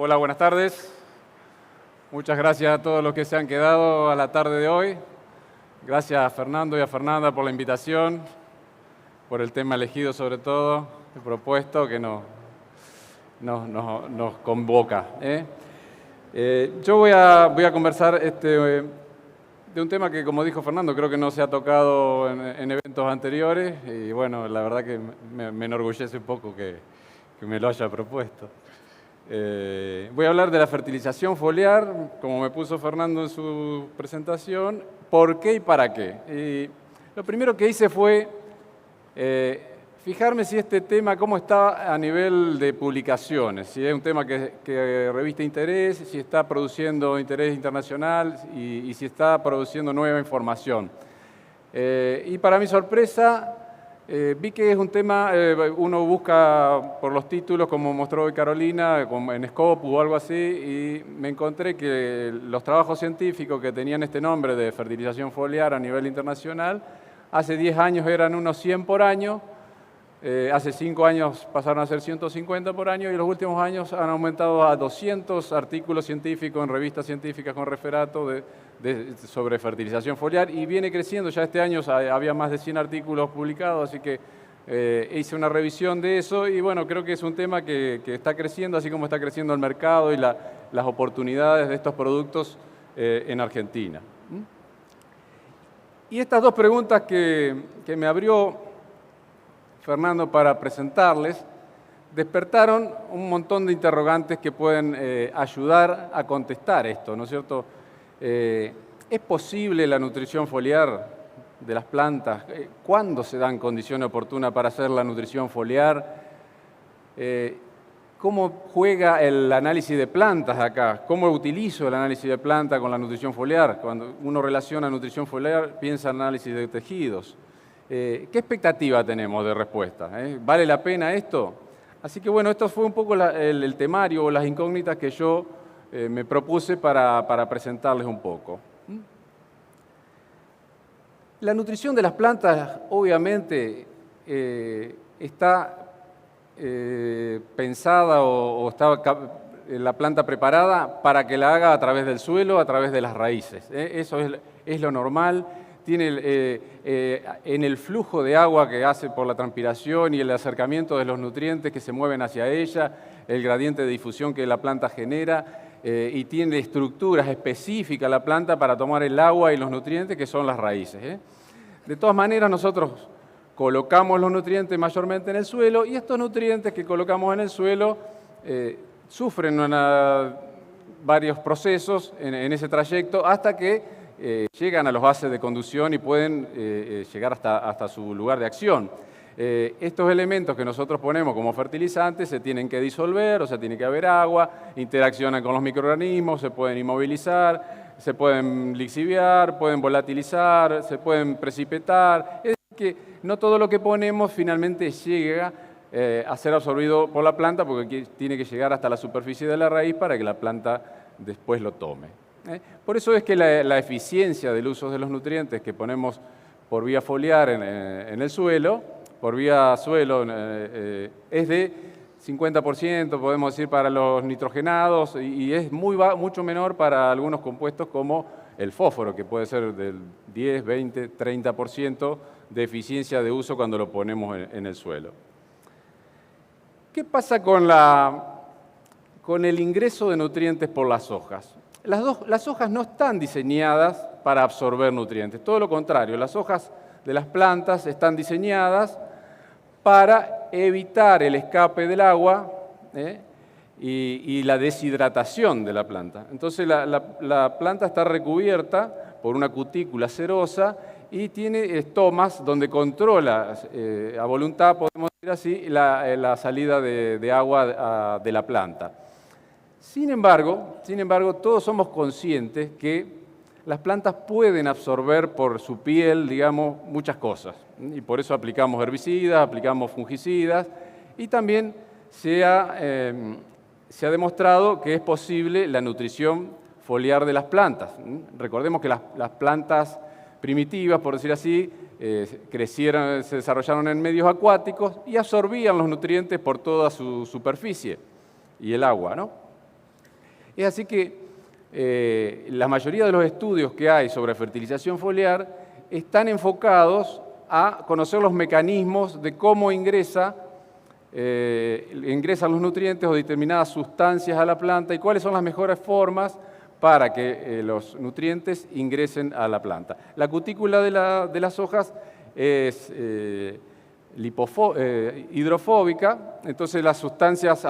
Hola, buenas tardes. Muchas gracias a todos los que se han quedado a la tarde de hoy. Gracias a Fernando y a Fernanda por la invitación, por el tema elegido sobre todo, el propuesto que nos convoca. Yo voy a conversar de un tema que, como dijo Fernando, creo que no se ha tocado en eventos anteriores y bueno, la verdad que me enorgullece un poco que me lo haya propuesto. Voy a hablar de la fertilización foliar, como me puso Fernando en su presentación, por qué y para qué. Y lo primero que hice fue fijarme si este tema, cómo está a nivel de publicaciones, si es un tema que reviste interés, si está produciendo interés internacional y si está produciendo nueva información. Y para mi sorpresa, vi que es un tema, uno busca por los títulos, como mostró hoy Carolina, como en Scopus o algo así, y me encontré que los trabajos científicos que tenían este nombre de fertilización foliar a nivel internacional, hace 10 años eran unos 100 por año, hace 5 años pasaron a ser 150 por año y en los últimos años han aumentado a 200 artículos científicos en revistas científicas con referato sobre fertilización foliar y viene creciendo. Ya este año había más de 100 artículos publicados, así que hice una revisión de eso y bueno, creo que es un tema que está creciendo, así como está creciendo el mercado y las oportunidades de estos productos en Argentina. Y estas dos preguntas que me abrió Fernando para presentarles, despertaron un montón de interrogantes que pueden ayudar a contestar esto, ¿no es cierto? ¿Es posible la nutrición foliar de las plantas? ¿Cuándo se dan condiciones oportunas para hacer la nutrición foliar? ¿Cómo juega el análisis de plantas acá? ¿Cómo utilizo el análisis de planta con la nutrición foliar? Cuando uno relaciona nutrición foliar, piensa en análisis de tejidos. ¿Qué expectativa tenemos de respuesta? ¿Vale la pena esto? Así que bueno, esto fue un poco el temario o las incógnitas que yo me propuse para presentarles un poco. La nutrición de las plantas obviamente está pensada o está la planta preparada para que la haga a través del suelo, a través de las raíces. Eso es lo normal. Tiene en el flujo de agua que hace por la transpiración y el acercamiento de los nutrientes que se mueven hacia ella, el gradiente de difusión que la planta genera, y tiene estructuras específicas la planta para tomar el agua y los nutrientes que son las raíces. De todas maneras, nosotros colocamos los nutrientes mayormente en el suelo y estos nutrientes que colocamos en el suelo sufren varios procesos en ese trayecto hasta que llegan a los bases de conducción y pueden llegar hasta su lugar de acción. Estos elementos que nosotros ponemos como fertilizantes se tienen que disolver, o sea, tiene que haber agua, interaccionan con los microorganismos, se pueden inmovilizar, se pueden lixiviar, pueden volatilizar, se pueden precipitar. Es decir, que no todo lo que ponemos finalmente llega a ser absorbido por la planta porque tiene que llegar hasta la superficie de la raíz para que la planta después lo tome. Por eso es que la eficiencia del uso de los nutrientes que ponemos por vía foliar en el suelo, por vía suelo, es de 50%, podemos decir, para los nitrogenados y es mucho menor para algunos compuestos como el fósforo, que puede ser del 10, 20, 30% de eficiencia de uso cuando lo ponemos en el suelo. ¿Qué pasa con el ingreso de nutrientes por las hojas? Las hojas no están diseñadas para absorber nutrientes, todo lo contrario, las hojas de las plantas están diseñadas para evitar el escape del agua y la deshidratación de la planta. Entonces la planta está recubierta por una cutícula cerosa y tiene estomas donde controla a voluntad, podemos decir así, la salida de agua de la planta. Sin embargo, todos somos conscientes que las plantas pueden absorber por su piel, digamos, muchas cosas. Y por eso aplicamos herbicidas, aplicamos fungicidas y también se ha demostrado que es posible la nutrición foliar de las plantas. Recordemos que las plantas primitivas, por decir así, se desarrollaron en medios acuáticos y absorbían los nutrientes por toda su superficie y el agua, ¿no? Es así que la mayoría de los estudios que hay sobre fertilización foliar están enfocados a conocer los mecanismos de cómo ingresan los nutrientes o determinadas sustancias a la planta y cuáles son las mejores formas para que los nutrientes ingresen a la planta. La cutícula de las hojas es hidrofóbica, entonces las sustancias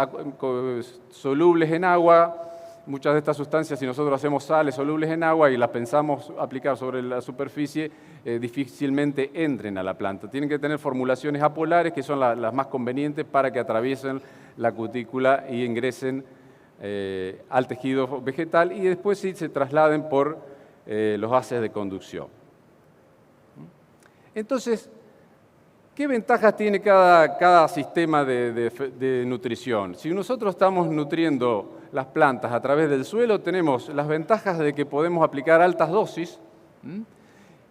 solubles en agua, muchas de estas sustancias, si nosotros hacemos sales solubles en agua y las pensamos aplicar sobre la superficie, difícilmente entren a la planta. Tienen que tener formulaciones apolares, que son las más convenientes para que atraviesen la cutícula y ingresen al tejido vegetal y después sí se trasladen por los haces de conducción. Entonces, ¿qué ventajas tiene cada sistema de nutrición? Si nosotros estamos nutriendo las plantas a través del suelo, tenemos las ventajas de que podemos aplicar altas dosis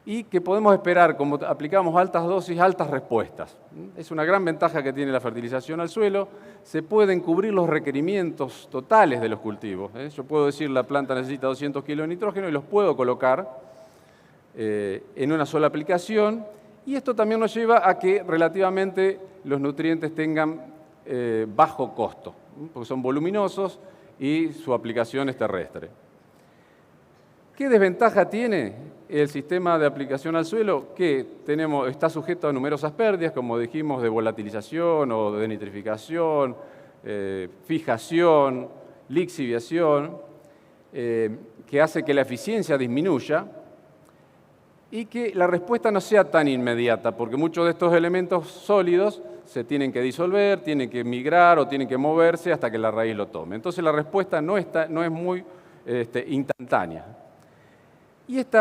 y que podemos esperar, como aplicamos altas dosis, altas respuestas. Es una gran ventaja que tiene la fertilización al suelo. Se pueden cubrir los requerimientos totales de los cultivos. Yo puedo decir la planta necesita 200 kilos de nitrógeno y los puedo colocar en una sola aplicación. Y esto también nos lleva a que relativamente los nutrientes tengan bajo costo, porque son voluminosos y su aplicación es terrestre. ¿Qué desventaja tiene el sistema de aplicación al suelo? Que está sujeto a numerosas pérdidas, como dijimos, de volatilización o de nitrificación, fijación, lixiviación, que hace que la eficiencia disminuya y que la respuesta no sea tan inmediata, porque muchos de estos elementos sólidos se tienen que disolver, tienen que migrar o tienen que moverse hasta que la raíz lo tome. Entonces la respuesta no es muy instantánea. Y esto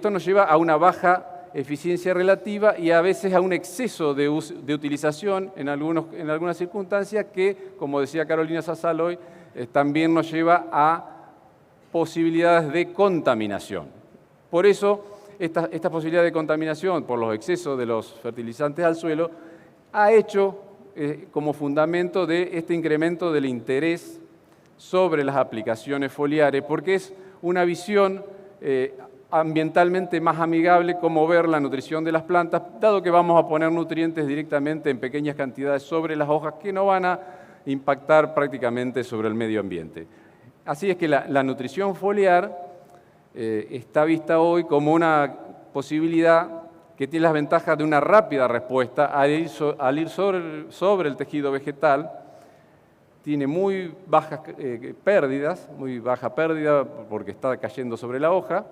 nos lleva a una baja eficiencia relativa y a veces a un exceso de utilización en algunas circunstancias que, como decía Carolina Sasaloy, también nos lleva a posibilidades de contaminación. Por eso, esta posibilidad de contaminación por los excesos de los fertilizantes al suelo ha hecho como fundamento de este incremento del interés sobre las aplicaciones foliares, porque es una visión ambientalmente más amigable como ver la nutrición de las plantas, dado que vamos a poner nutrientes directamente en pequeñas cantidades sobre las hojas que no van a impactar prácticamente sobre el medio ambiente. Así es que la nutrición foliar está vista hoy como una posibilidad que tiene las ventajas de una rápida respuesta al ir sobre el tejido vegetal. Tiene muy bajas pérdidas, muy baja pérdida porque está cayendo sobre la hoja.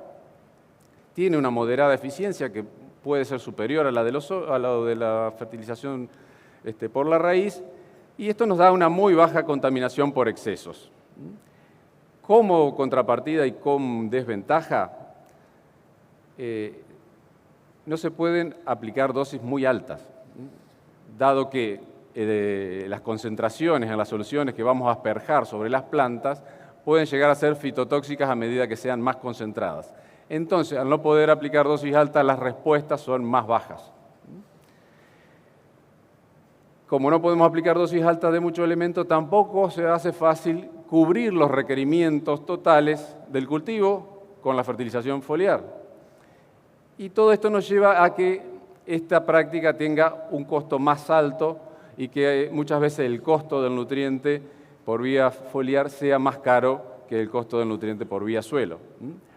Tiene una moderada eficiencia que puede ser superior a la de la fertilización por la raíz. Y esto nos da una muy baja contaminación por excesos. Como contrapartida y con desventaja, no se pueden aplicar dosis muy altas, dado que las concentraciones en las soluciones que vamos a asperjar sobre las plantas pueden llegar a ser fitotóxicas a medida que sean más concentradas. Entonces, al no poder aplicar dosis altas, las respuestas son más bajas. Como no podemos aplicar dosis altas de muchos elementos, tampoco se hace fácil cubrir los requerimientos totales del cultivo con la fertilización foliar. Y todo esto nos lleva a que esta práctica tenga un costo más alto y que muchas veces el costo del nutriente por vía foliar sea más caro que el costo del nutriente por vía suelo,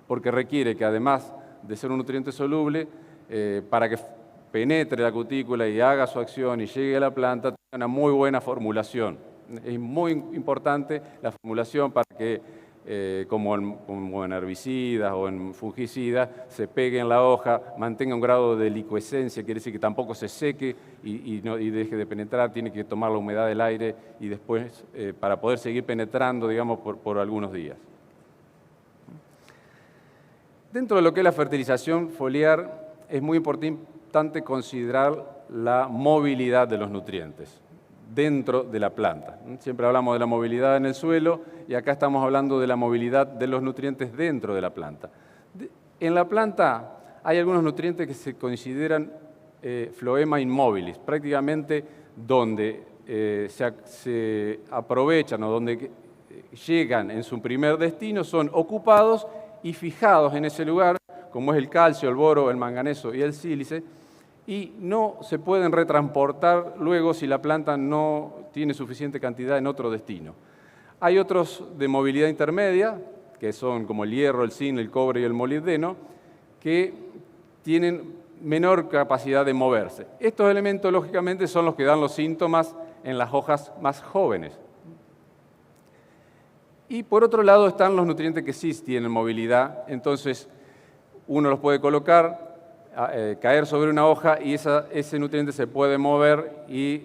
porque requiere que además de ser un nutriente soluble, para que penetre la cutícula y haga su acción y llegue a la planta, tenga una muy buena formulación. Es muy importante la formulación para que, como en herbicidas o en fungicidas, se pegue en la hoja, mantenga un grado de liquescencia, quiere decir que tampoco se seque y deje de penetrar, tiene que tomar la humedad del aire y después para poder seguir penetrando, digamos, por algunos días. Dentro de lo que es la fertilización foliar, es muy importante considerar la movilidad de los nutrientes dentro de la planta. Siempre hablamos de la movilidad en el suelo y acá estamos hablando de la movilidad de los nutrientes dentro de la planta. En la planta hay algunos nutrientes que se consideran phloema immobilis, prácticamente donde se aprovechan o donde llegan en su primer destino son ocupados y fijados en ese lugar, como es el calcio, el boro, el manganeso y el sílice, y no se pueden retransportar luego si la planta no tiene suficiente cantidad en otro destino. Hay otros de movilidad intermedia, que son como el hierro, el zinc, el cobre y el molibdeno, que tienen menor capacidad de moverse. Estos elementos, lógicamente, son los que dan los síntomas en las hojas más jóvenes. Y por otro lado están los nutrientes que sí tienen movilidad, entonces uno los puede colocar, caer sobre una hoja y ese nutriente se puede mover y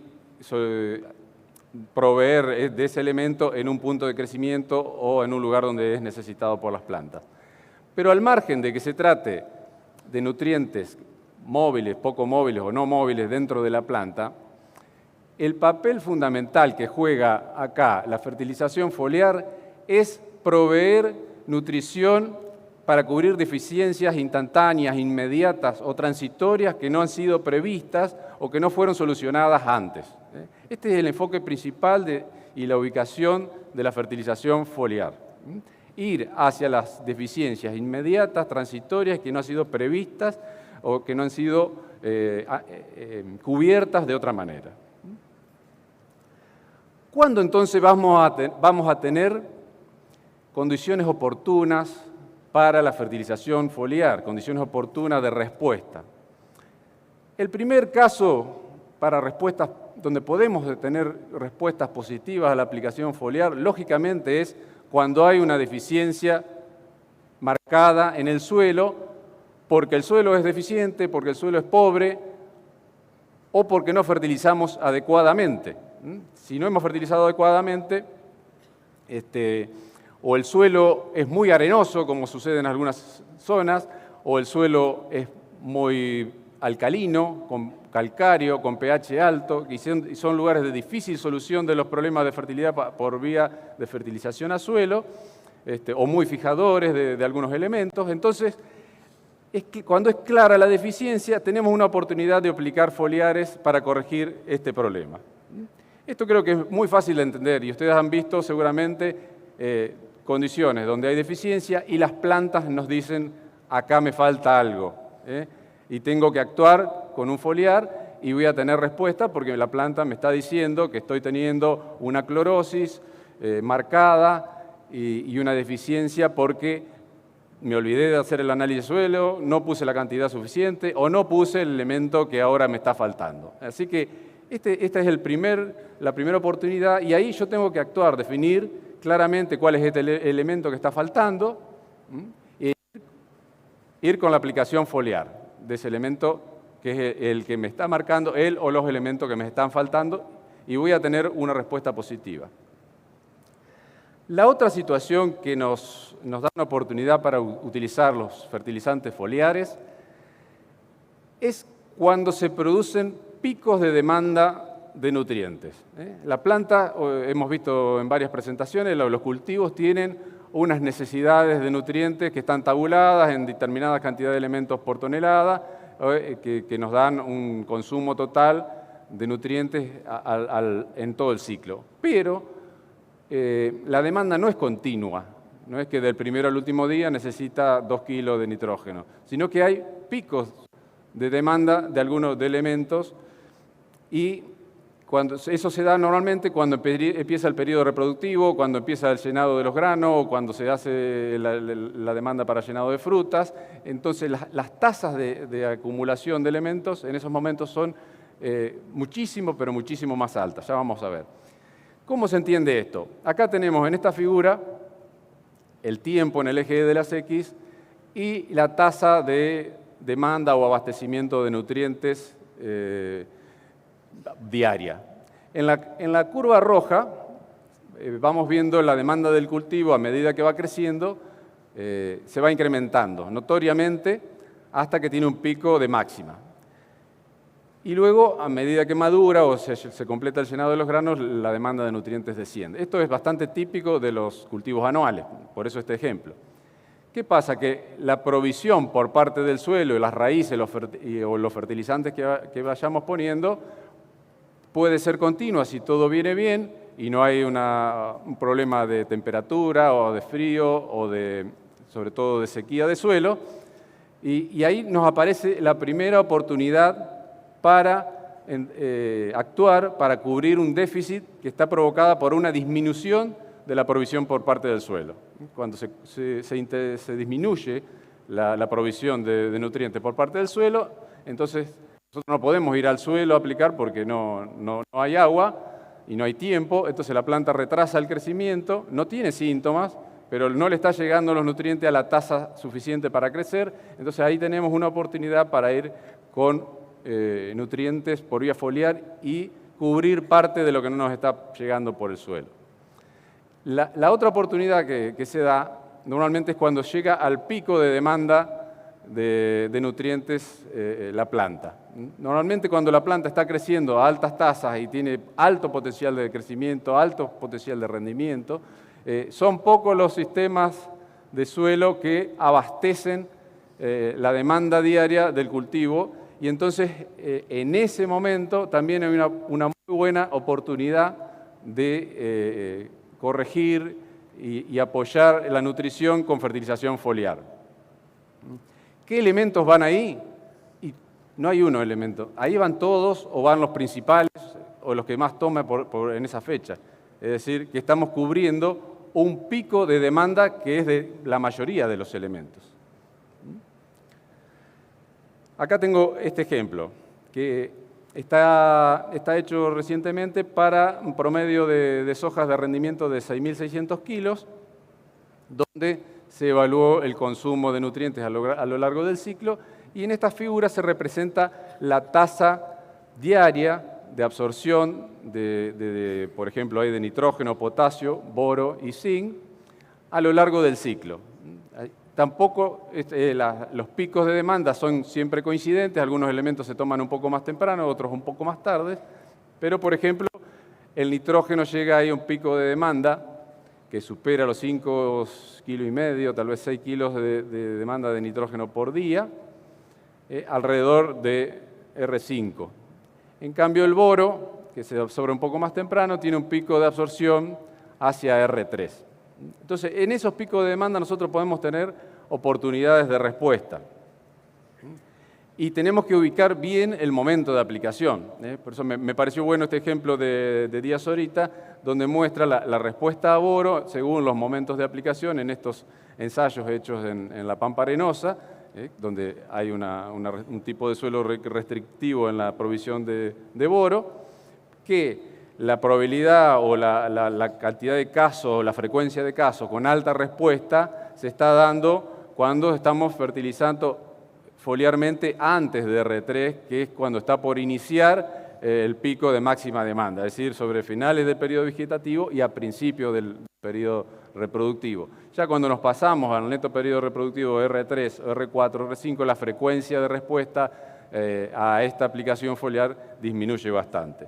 proveer de ese elemento en un punto de crecimiento o en un lugar donde es necesitado por las plantas. Pero al margen de que se trate de nutrientes móviles, poco móviles o no móviles dentro de la planta, el papel fundamental que juega acá la fertilización foliar es proveer nutrición para cubrir deficiencias instantáneas, inmediatas o transitorias que no han sido previstas o que no fueron solucionadas antes. Este es el enfoque principal y la ubicación de la fertilización foliar. Ir hacia las deficiencias inmediatas, transitorias, que no han sido previstas o que no han sido cubiertas de otra manera. ¿Cuándo entonces vamos a tener condiciones oportunas para la fertilización foliar, condiciones oportunas de respuesta? El primer caso para respuestas, donde podemos tener respuestas positivas a la aplicación foliar, lógicamente es cuando hay una deficiencia marcada en el suelo, porque el suelo es deficiente, porque el suelo es pobre o porque no fertilizamos adecuadamente. Si no hemos fertilizado adecuadamente, o el suelo es muy arenoso, como sucede en algunas zonas, o el suelo es muy alcalino, con calcáreo, con pH alto, y son lugares de difícil solución de los problemas de fertilidad por vía de fertilización a suelo, o muy fijadores de algunos elementos. Entonces, cuando es clara la deficiencia, tenemos una oportunidad de aplicar foliares para corregir este problema. Esto creo que es muy fácil de entender y ustedes han visto seguramente condiciones donde hay deficiencia y las plantas nos dicen, acá me falta algo, y tengo que actuar con un foliar y voy a tener respuesta porque la planta me está diciendo que estoy teniendo una clorosis marcada y una deficiencia porque me olvidé de hacer el análisis de suelo, no puse la cantidad suficiente o no puse el elemento que ahora me está faltando. Así que esta es la primera oportunidad y ahí yo tengo que actuar, definir claramente cuál es este elemento que está faltando e ir con la aplicación foliar de ese elemento que es el que me está marcando, él o los elementos que me están faltando, y voy a tener una respuesta positiva. La otra situación que nos da una oportunidad para utilizar los fertilizantes foliares es cuando se producen picos de demanda de nutrientes. La planta, hemos visto en varias presentaciones, los cultivos tienen unas necesidades de nutrientes que están tabuladas en determinada cantidad de elementos por tonelada, que nos dan un consumo total de nutrientes en todo el ciclo. Pero la demanda no es continua, no es que del primero al último día necesita 2 kilos de nitrógeno, sino que hay picos de demanda de algunos de elementos y eso se da normalmente cuando empieza el periodo reproductivo, cuando empieza el llenado de los granos o cuando se hace la demanda para llenado de frutas. Entonces las tasas de acumulación de elementos en esos momentos son muchísimo, pero muchísimo más altas. Ya vamos a ver. ¿Cómo se entiende esto? Acá tenemos en esta figura el tiempo en el eje de las X y la tasa de demanda o abastecimiento de nutrientes diaria. En la curva roja vamos viendo la demanda del cultivo a medida que va creciendo, se va incrementando notoriamente hasta que tiene un pico de máxima. Y luego, a medida que madura o se completa el llenado de los granos, la demanda de nutrientes desciende. Esto es bastante típico de los cultivos anuales, por eso este ejemplo. ¿Qué pasa? Que la provisión por parte del suelo, las raíces o los fertilizantes que vayamos poniendo puede ser continua si todo viene bien y no hay un problema de temperatura o de frío o sobre todo de sequía de suelo. Y ahí nos aparece la primera oportunidad para actuar, para cubrir un déficit que está provocada por una disminución de la provisión por parte del suelo. Cuando se disminuye la provisión de nutrientes por parte del suelo, entonces nosotros no podemos ir al suelo a aplicar porque no hay agua y no hay tiempo, entonces la planta retrasa el crecimiento, no tiene síntomas, pero no le está llegando los nutrientes a la tasa suficiente para crecer, entonces ahí tenemos una oportunidad para ir con nutrientes por vía foliar y cubrir parte de lo que no nos está llegando por el suelo. La otra oportunidad que se da normalmente es cuando llega al pico de demanda de nutrientes la planta. Normalmente cuando la planta está creciendo a altas tasas y tiene alto potencial de crecimiento, alto potencial de rendimiento, son pocos los sistemas de suelo que abastecen la demanda diaria del cultivo y entonces en ese momento también hay una muy buena oportunidad de corregir y apoyar la nutrición con fertilización foliar. ¿Qué elementos van ahí? Y no hay uno elemento. Ahí van todos o van los principales o los que más toma en esa fecha. Es decir, que estamos cubriendo un pico de demanda que es de la mayoría de los elementos. Acá tengo este ejemplo, que está hecho recientemente para un promedio de sojas de rendimiento de 6.600 kilos, donde se evaluó el consumo de nutrientes a lo largo del ciclo, y en esta figura se representa la tasa diaria de absorción por ejemplo, hay de nitrógeno, potasio, boro y zinc a lo largo del ciclo. Tampoco los picos de demanda son siempre coincidentes, algunos elementos se toman un poco más temprano, otros un poco más tarde, pero por ejemplo, el nitrógeno llega ahí a un pico de demanda que supera los 5,5 kilos, tal vez 6 kilos de demanda de nitrógeno por día, alrededor de R5. En cambio, el boro, que se absorbe un poco más temprano, tiene un pico de absorción hacia R3. Entonces, en esos picos de demanda nosotros podemos tener oportunidades de respuesta. Y tenemos que ubicar bien el momento de aplicación. Por eso me pareció bueno este ejemplo de Díaz Orita, donde muestra la respuesta a boro según los momentos de aplicación en estos ensayos hechos en la Pampa Arenosa, donde hay un tipo de suelo restrictivo en la provisión de boro, que la probabilidad o la cantidad de casos, la frecuencia de casos con alta respuesta se está dando cuando estamos fertilizando foliarmente antes de R3, que es cuando está por iniciar el pico de máxima demanda, es decir, sobre finales del periodo vegetativo y a principios del periodo reproductivo. Ya cuando nos pasamos al neto periodo reproductivo R3, R4, R5, la frecuencia de respuesta a esta aplicación foliar disminuye bastante.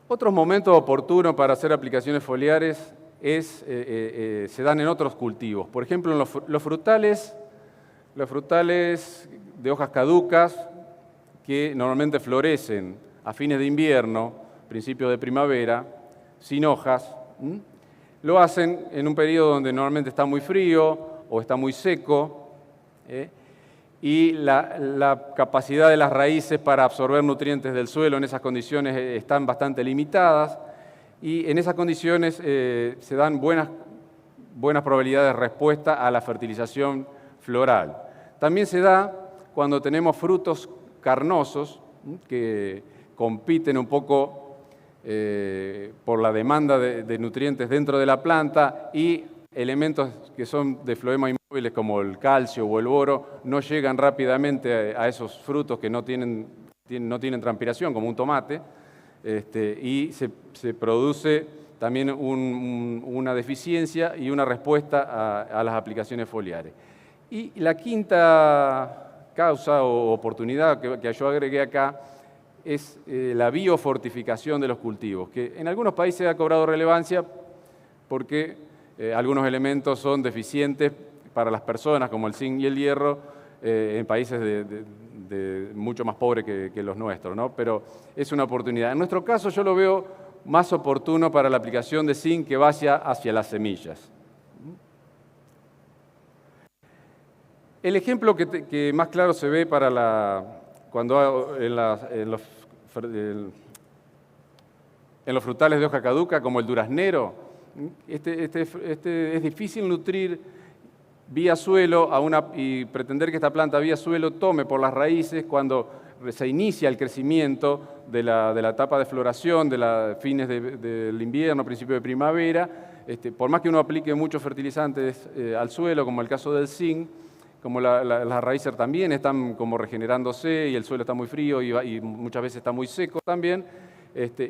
Otros momentos oportunos para hacer aplicaciones foliares se dan en otros cultivos. Por ejemplo, en los frutales de hojas caducas que normalmente florecen a fines de invierno, principios de primavera, sin hojas, lo hacen en un periodo donde normalmente está muy frío o está muy seco, y la capacidad de las raíces para absorber nutrientes del suelo en esas condiciones están bastante limitadas, y en esas condiciones se dan buenas probabilidades de respuesta a la fertilización floral. También se da cuando tenemos frutos carnosos que compiten un poco por la demanda de nutrientes dentro de la planta, y elementos que son de floema inmóviles como el calcio o el boro no llegan rápidamente a esos frutos que no tienen transpiración, como un tomate, y se produce también una deficiencia y una respuesta a las aplicaciones foliares. Y la quinta causa o oportunidad que yo agregué acá es la biofortificación de los cultivos, que en algunos países ha cobrado relevancia porque algunos elementos son deficientes para las personas, como el zinc y el hierro, en países mucho más pobre que los nuestros, ¿no? Pero es una oportunidad. En nuestro caso yo lo veo más oportuno para la aplicación de zinc que va hacia las semillas. El ejemplo que más claro se ve para cuando en los frutales de hoja caduca, como el duraznero, es difícil nutrir vía suelo y pretender que esta planta vía suelo tome por las raíces cuando se inicia el crecimiento de la etapa de floración, de fines del invierno, principio de primavera. Por más que uno aplique muchos fertilizantes al suelo, como el caso del zinc, como las raíces también están como regenerándose y el suelo está muy frío y muchas veces está muy seco también,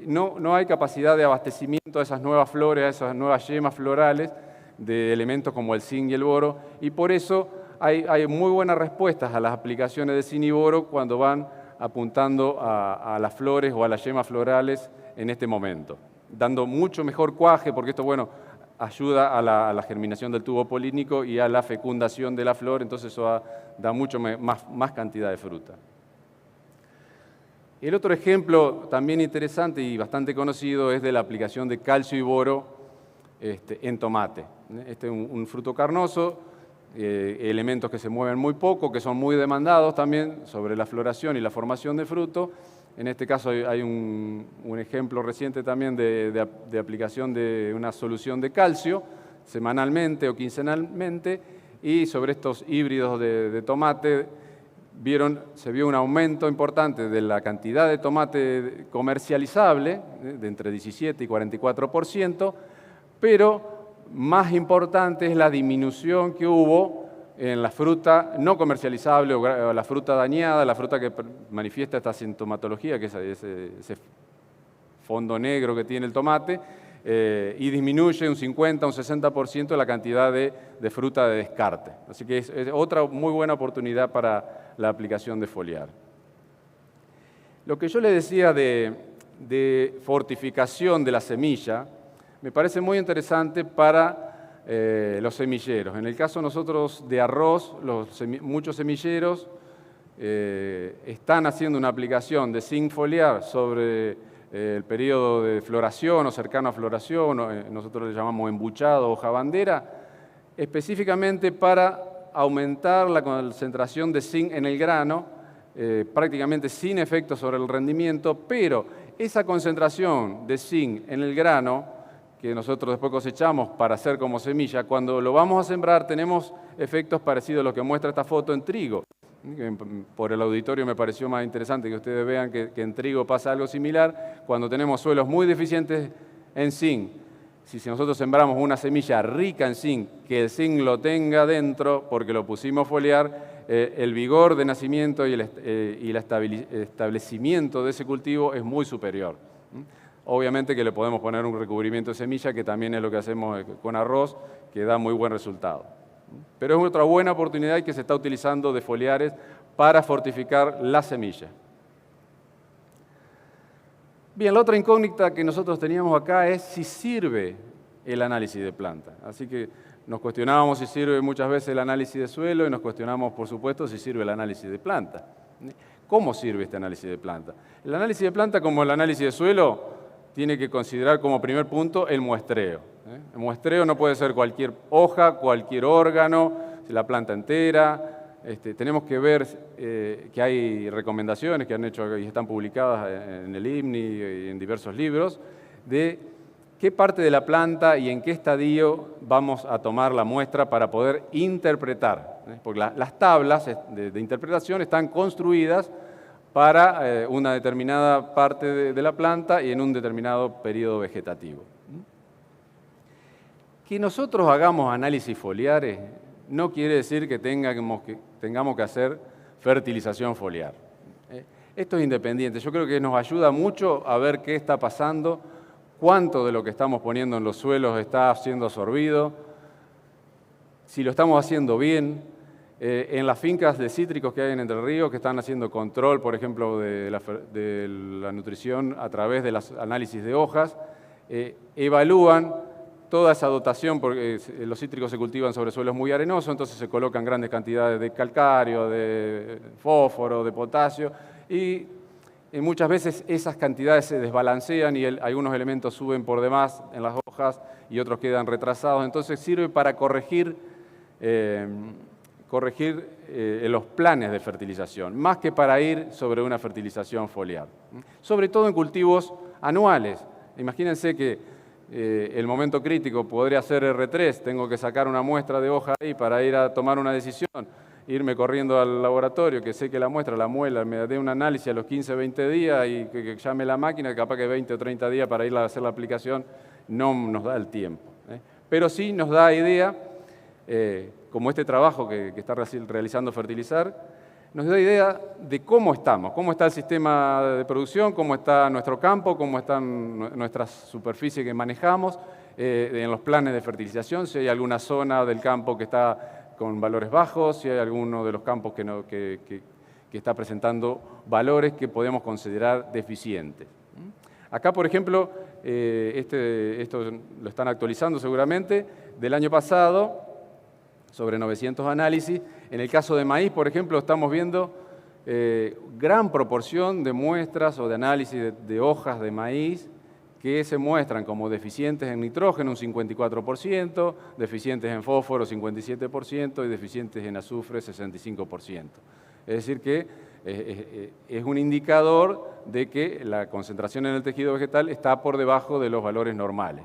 no hay capacidad de abastecimiento a esas nuevas flores, a esas nuevas yemas florales de elementos como el zinc y el boro, y por eso hay muy buenas respuestas a las aplicaciones de zinc y boro cuando van apuntando a las flores o a las yemas florales en este momento, dando mucho mejor cuaje, porque esto, bueno, ayuda a la germinación del tubo polínico y a la fecundación de la flor, entonces eso da mucho más cantidad de fruta. El otro ejemplo también interesante y bastante conocido es de la aplicación de calcio y boro en tomate. Este es un fruto carnoso, elementos que se mueven muy poco, que son muy demandados también sobre la floración y la formación de fruto. En este caso hay un ejemplo reciente también de aplicación de una solución de calcio semanalmente o quincenalmente, y sobre estos híbridos de tomate se vio un aumento importante de la cantidad de tomate comercializable, de entre 17 y 44%, pero más importante es la disminución que hubo en la fruta no comercializable o la fruta dañada, la fruta que manifiesta esta sintomatología, que es ese fondo negro que tiene el tomate, y disminuye un 50, un 60% la cantidad de fruta de descarte. Así que es otra muy buena oportunidad para la aplicación de foliar. Lo que yo le decía de fortificación de la semilla, me parece muy interesante para los semilleros. En el caso nosotros de arroz, muchos semilleros están haciendo una aplicación de zinc foliar sobre el periodo de floración o cercano a floración, nosotros le llamamos embuchado o hoja bandera, específicamente para aumentar la concentración de zinc en el grano, prácticamente sin efecto sobre el rendimiento, pero esa concentración de zinc en el grano que nosotros después cosechamos para hacer como semilla, cuando lo vamos a sembrar tenemos efectos parecidos a los que muestra esta foto en trigo. Por el auditorio me pareció más interesante que ustedes vean que en trigo pasa algo similar. Cuando tenemos suelos muy deficientes en zinc, si nosotros sembramos una semilla rica en zinc, que el zinc lo tenga dentro porque lo pusimos a foliar, el vigor de nacimiento y el establecimiento de ese cultivo es muy superior. Obviamente que le podemos poner un recubrimiento de semilla, que también es lo que hacemos con arroz, que da muy buen resultado. Pero es otra buena oportunidad que se está utilizando de foliares para fortificar la semilla. Bien, la otra incógnita que nosotros teníamos acá es si sirve el análisis de planta. Así que nos cuestionábamos si sirve muchas veces el análisis de suelo y nos cuestionamos, por supuesto, si sirve el análisis de planta. ¿Cómo sirve este análisis de planta? El análisis de planta, como el análisis de suelo, tiene que considerar como primer punto el muestreo. El muestreo no puede ser cualquier hoja, cualquier órgano, la planta entera. Tenemos que ver que hay recomendaciones que han hecho y están publicadas en el IMNI y en diversos libros de qué parte de la planta y en qué estadio vamos a tomar la muestra para poder interpretar. Porque las tablas de interpretación están construidas para una determinada parte de la planta y en un determinado periodo vegetativo. Que nosotros hagamos análisis foliares no quiere decir que tengamos que hacer fertilización foliar. Esto es independiente. Yo creo que nos ayuda mucho a ver qué está pasando, cuánto de lo que estamos poniendo en los suelos está siendo absorbido, si lo estamos haciendo bien. En las fincas de cítricos que hay en Entre Ríos, que están haciendo control, por ejemplo, de la nutrición a través de los análisis de hojas, evalúan toda esa dotación, porque los cítricos se cultivan sobre suelos muy arenosos, entonces se colocan grandes cantidades de calcario, de fósforo, de potasio, y muchas veces esas cantidades se desbalancean y algunos elementos suben por demás en las hojas y otros quedan retrasados. Entonces sirve para corregir los planes de fertilización, más que para ir sobre una fertilización foliar. Sobre todo en cultivos anuales. Imagínense que el momento crítico podría ser R3, tengo que sacar una muestra de hoja ahí para ir a tomar una decisión, irme corriendo al laboratorio, que sé que la muestra, la muela, me dé un análisis a los 15, 20 días y que llame la máquina, capaz que 20 o 30 días para ir a hacer la aplicación, no nos da el tiempo. Pero sí nos da idea, como este trabajo que está realizando Fertilizar, nos da idea de cómo estamos, cómo está el sistema de producción, cómo está nuestro campo, cómo están nuestras superficies que manejamos, en los planes de fertilización, si hay alguna zona del campo que está con valores bajos, si hay alguno de los campos que está presentando valores que podemos considerar deficientes. Acá, por ejemplo, esto lo están actualizando seguramente, del año pasado, sobre 900 análisis. En el caso de maíz, por ejemplo, estamos viendo gran proporción de muestras o de análisis de hojas de maíz que se muestran como deficientes en nitrógeno, un 54%, deficientes en fósforo, 57%, y deficientes en azufre, 65%. Es decir que es un indicador de que la concentración en el tejido vegetal está por debajo de los valores normales.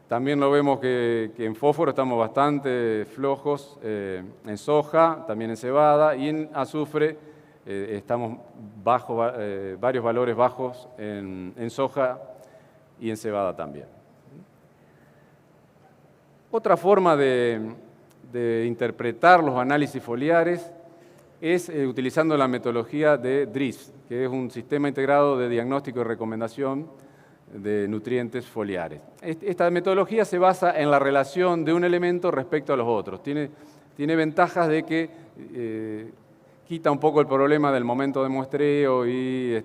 También lo vemos que en fósforo estamos bastante flojos, en soja, también en cebada, y en azufre estamos varios valores bajos en soja y en cebada también. Otra forma de interpretar los análisis foliares es utilizando la metodología de DRIS, que es un sistema integrado de diagnóstico y recomendación de nutrientes foliares. Esta metodología se basa en la relación de un elemento respecto a los otros. Tiene ventajas de que quita un poco el problema del momento de muestreo y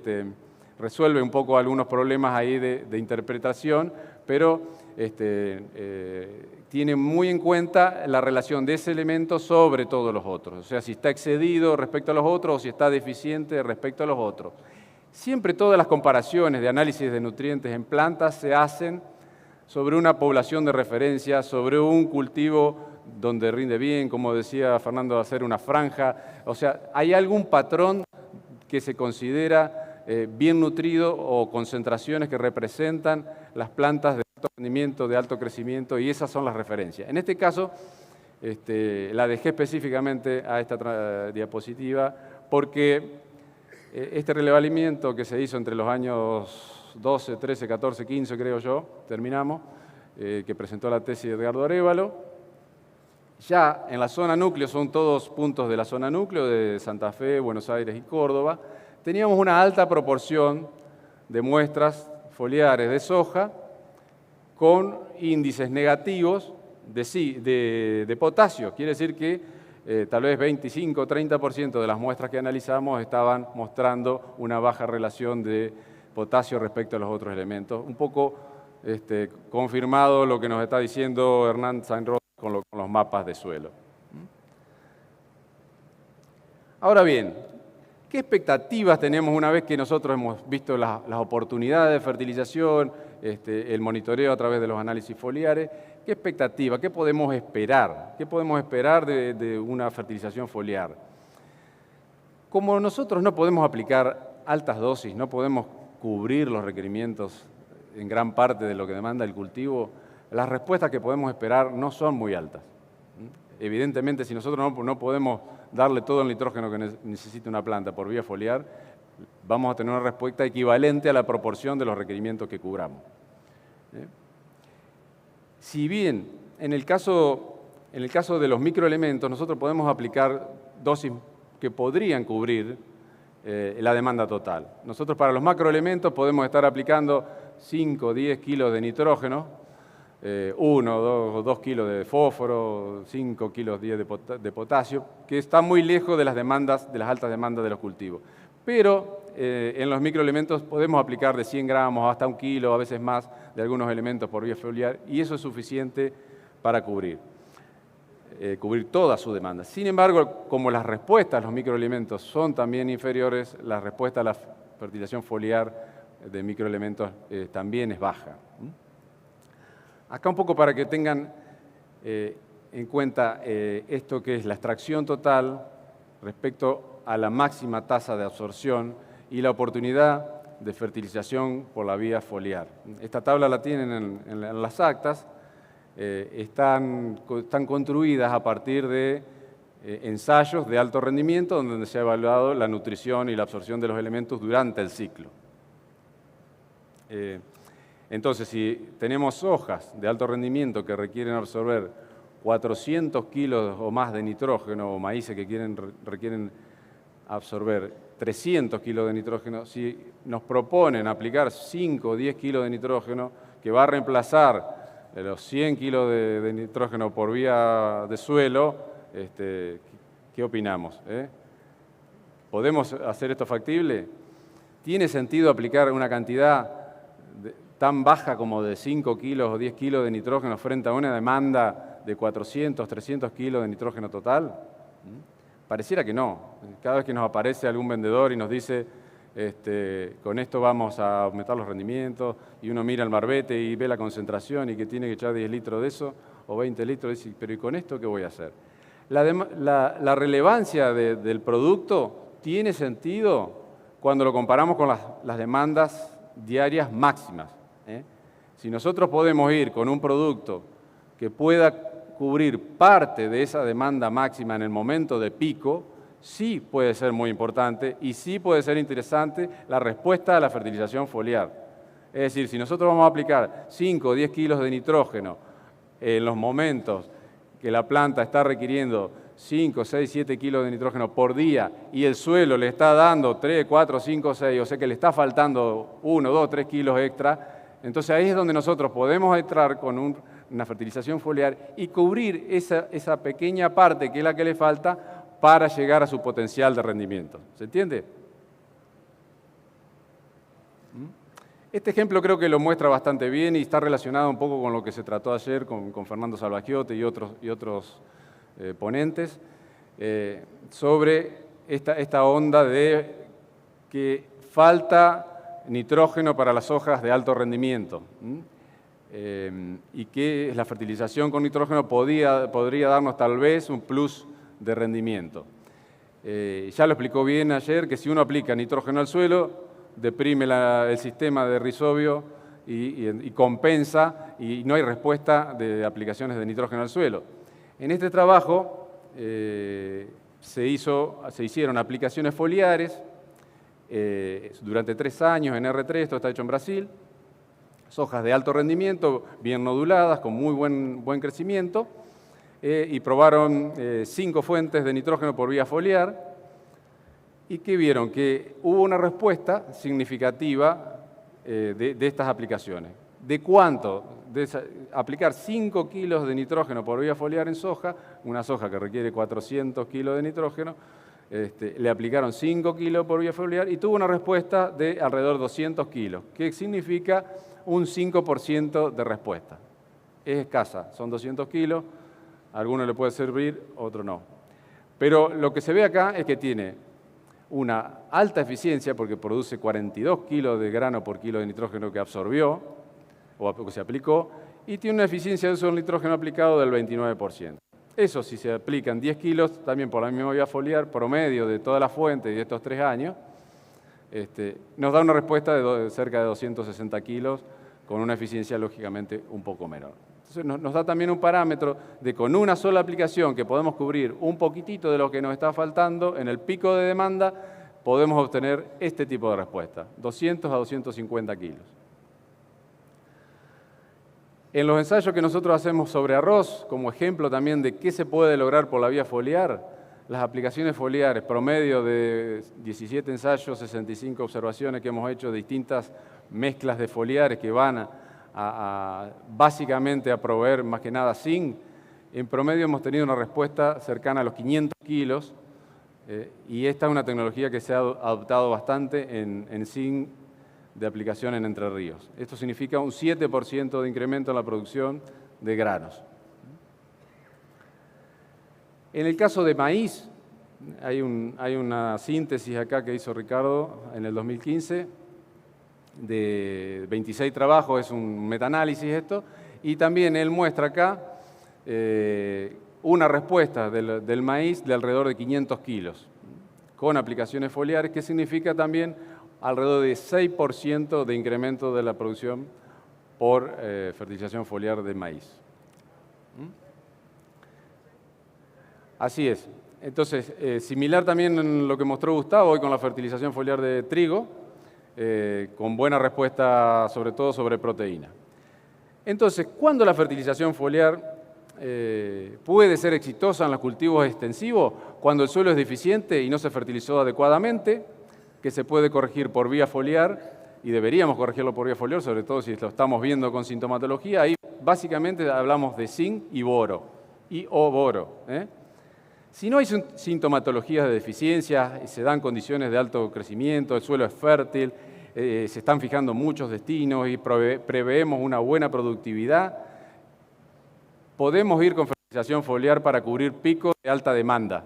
resuelve un poco algunos problemas ahí de interpretación, pero tiene muy en cuenta la relación de ese elemento sobre todos los otros. O sea, si está excedido respecto a los otros o si está deficiente respecto a los otros. Siempre todas las comparaciones de análisis de nutrientes en plantas se hacen sobre una población de referencia, sobre un cultivo donde rinde bien, como decía Fernando, hacer una franja. O sea, hay algún patrón que se considera bien nutrido o concentraciones que representan las plantas de alto rendimiento, de alto crecimiento, y esas son las referencias. En este caso, la dejé específicamente a esta diapositiva porque este relevamiento que se hizo entre los años 12, 13, 14, 15, creo yo, terminamos, que presentó la tesis de Edgardo Arévalo. Ya en la zona núcleo, son todos puntos de la zona núcleo, de Santa Fe, Buenos Aires y Córdoba, teníamos una alta proporción de muestras foliares de soja con índices negativos de potasio. Quiere decir que tal vez 25 o 30% de las muestras que analizamos estaban mostrando una baja relación de potasio respecto a los otros elementos. Un poco confirmado lo que nos está diciendo Hernán Sainz con los mapas de suelo. Ahora bien, ¿qué expectativas tenemos una vez que nosotros hemos visto las oportunidades de fertilización, el monitoreo a través de los análisis foliares? ¿Qué expectativa? ¿Qué podemos esperar? ¿Qué podemos esperar de una fertilización foliar? Como nosotros no podemos aplicar altas dosis, no podemos cubrir los requerimientos en gran parte de lo que demanda el cultivo, las respuestas que podemos esperar no son muy altas. Evidentemente, si nosotros no podemos darle todo el nitrógeno que necesita una planta por vía foliar, vamos a tener una respuesta equivalente a la proporción de los requerimientos que cubramos. Si bien en el caso de los microelementos nosotros podemos aplicar dosis que podrían cubrir la demanda total. Nosotros para los macroelementos podemos estar aplicando 5 o 10 kilos de nitrógeno, 1 o 2 kilos de fósforo, 5 kilos 10 de potasio, que está muy lejos de las altas demandas de los cultivos. Pero en los microelementos podemos aplicar de 100 gramos hasta 1 kilo, a veces más, de algunos elementos por vía foliar, y eso es suficiente para cubrir toda su demanda. Sin embargo, como las respuestas a los microelementos son también inferiores, la respuesta a la fertilización foliar de microelementos también es baja. Acá un poco para que tengan en cuenta esto que es la extracción total respecto a la máxima tasa de absorción y la oportunidad de fertilización por la vía foliar. Esta tabla la tienen en las actas. Están construidas a partir de ensayos de alto rendimiento donde se ha evaluado la nutrición y la absorción de los elementos durante el ciclo. Entonces, si tenemos hojas de alto rendimiento que requieren absorber 400 kilos o más de nitrógeno, o maíces que requieren absorber 300 kilos de nitrógeno, si nos proponen aplicar 5 o 10 kilos de nitrógeno, que va a reemplazar los 100 kilos de nitrógeno por vía de suelo, ¿qué opinamos? ¿Podemos hacer esto factible? ¿Tiene sentido aplicar una cantidad tan baja como de 5 kilos o 10 kilos de nitrógeno frente a una demanda de 400, 300 kilos de nitrógeno total? Pareciera que no. Cada vez que nos aparece algún vendedor y nos dice con esto vamos a aumentar los rendimientos, y uno mira el marbete y ve la concentración y que tiene que echar 10 litros de eso o 20 litros, y dice, pero ¿y con esto qué voy a hacer? La relevancia del producto tiene sentido cuando lo comparamos con las demandas diarias máximas. Si nosotros podemos ir con un producto que pueda cubrir parte de esa demanda máxima en el momento de pico, sí puede ser muy importante y sí puede ser interesante la respuesta a la fertilización foliar. Es decir, si nosotros vamos a aplicar 5 o 10 kilos de nitrógeno en los momentos que la planta está requiriendo 5, 6, 7 kilos de nitrógeno por día y el suelo le está dando 3, 4, 5, 6, o sea que le está faltando 1, 2, 3 kilos extra, entonces ahí es donde nosotros podemos entrar con una fertilización foliar y cubrir esa pequeña parte que es la que le falta para llegar a su potencial de rendimiento. ¿Se entiende? Este ejemplo creo que lo muestra bastante bien y está relacionado un poco con lo que se trató ayer con Fernando Salvagiote y otros ponentes sobre esta onda de que falta nitrógeno para las hojas de alto rendimiento y que la fertilización con nitrógeno podría darnos tal vez un plus de rendimiento. Ya lo explicó bien ayer que si uno aplica nitrógeno al suelo, deprime el sistema de rizobio y compensa, y no hay respuesta de aplicaciones de nitrógeno al suelo. En este trabajo se hicieron aplicaciones foliares durante 3 años en R3, esto está hecho en Brasil, hojas de alto rendimiento, bien noduladas, con muy buen crecimiento, y probaron 5 fuentes de nitrógeno por vía foliar, y que vieron que hubo una respuesta significativa de estas aplicaciones. ¿De cuánto? De aplicar 5 kilos de nitrógeno por vía foliar en soja, una soja que requiere 400 kilos de nitrógeno, le aplicaron 5 kilos por vía foliar y tuvo una respuesta de alrededor de 200 kilos, que significa un 5% de respuesta. Es escasa, son 200 kilos, a alguno le puede servir, a otro no. Pero lo que se ve acá es que tiene una alta eficiencia porque produce 42 kilos de grano por kilo de nitrógeno que absorbió o que se aplicó, y tiene una eficiencia de uso del nitrógeno aplicado del 29%. Eso, si se aplican 10 kilos, también por la misma vía foliar, promedio de toda la fuente y de estos 3 años, nos da una respuesta de cerca de 260 kilos, con una eficiencia lógicamente un poco menor. Entonces nos da también un parámetro de con una sola aplicación que podemos cubrir un poquitito de lo que nos está faltando en el pico de demanda, podemos obtener este tipo de respuesta, 200 a 250 kilos. En los ensayos que nosotros hacemos sobre arroz, como ejemplo también de qué se puede lograr por la vía foliar, las aplicaciones foliares, promedio de 17 ensayos, 65 observaciones que hemos hecho de distintas mezclas de foliares que van básicamente a proveer más que nada zinc. En promedio hemos tenido una respuesta cercana a los 500 kilos Y esta es una tecnología que se ha adoptado bastante en zinc de aplicación en Entre Ríos. Esto significa un 7% de incremento en la producción de granos. En el caso de maíz, hay una síntesis acá que hizo Ricardo en el 2015 de 26 trabajos, es un metaanálisis esto, y también él muestra acá una respuesta del maíz de alrededor de 500 kilos, con aplicaciones foliares, que significa también alrededor de 6% de incremento de la producción por fertilización foliar de maíz. Así es. Entonces, similar también en lo que mostró Gustavo hoy con la fertilización foliar de trigo, con buena respuesta sobre todo sobre proteína. Entonces, ¿cuándo la fertilización foliar puede ser exitosa en los cultivos extensivos? Cuando el suelo es deficiente y no se fertilizó adecuadamente, que se puede corregir por vía foliar, y deberíamos corregirlo por vía foliar, sobre todo si lo estamos viendo con sintomatología. Ahí básicamente hablamos de zinc y boro, o boro. Si no hay sintomatologías de deficiencia, se dan condiciones de alto crecimiento, el suelo es fértil, se están fijando muchos destinos y preveemos una buena productividad, podemos ir con fertilización foliar para cubrir picos de alta demanda.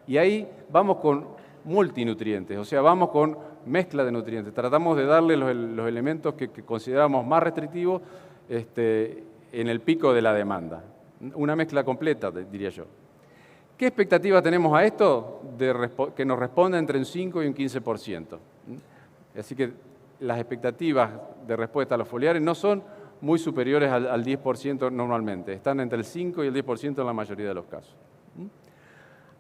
Y ahí vamos con multinutrientes, o sea, vamos con mezcla de nutrientes. Tratamos de darle los elementos que consideramos más restrictivos en el pico de la demanda. Una mezcla completa, diría yo. ¿Qué expectativa tenemos a esto? Que nos responda entre un 5 y un 15%. Así que las expectativas de respuesta a los foliares no son muy superiores al 10% normalmente. Están entre el 5 y el 10% en la mayoría de los casos.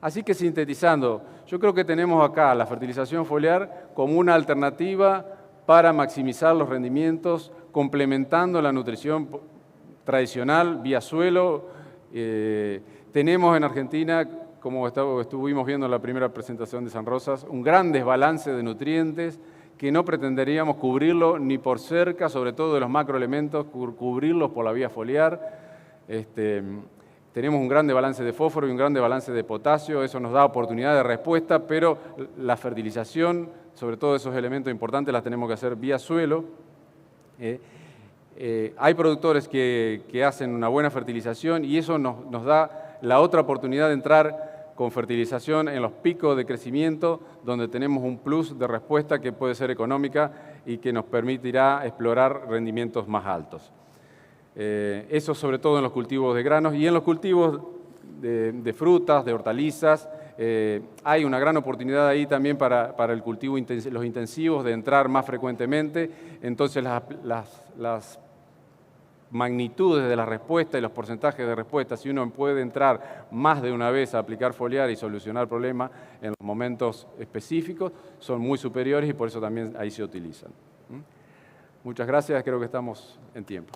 Así que sintetizando, yo creo que tenemos acá la fertilización foliar como una alternativa para maximizar los rendimientos, complementando la nutrición tradicional vía suelo. Tenemos en Argentina, como estuvimos viendo en la primera presentación de San Rosas, un gran desbalance de nutrientes que no pretenderíamos cubrirlo ni por cerca, sobre todo de los macroelementos, cubrirlos por la vía foliar. Tenemos un gran desbalance de fósforo y un gran desbalance de potasio, eso nos da oportunidad de respuesta, pero la fertilización, sobre todo esos elementos importantes, las tenemos que hacer vía suelo. Hay productores que hacen una buena fertilización y eso nos da la otra oportunidad de entrar con fertilización en los picos de crecimiento, donde tenemos un plus de respuesta que puede ser económica y que nos permitirá explorar rendimientos más altos. Eso sobre todo en los cultivos de granos y en los cultivos de frutas, de hortalizas. Hay una gran oportunidad ahí también para el cultivo, los intensivos, de entrar más frecuentemente. Entonces las magnitudes de la respuesta y los porcentajes de respuesta, si uno puede entrar más de una vez a aplicar foliar y solucionar problemas en los momentos específicos, son muy superiores y por eso también ahí se utilizan. Muchas gracias, creo que estamos en tiempo.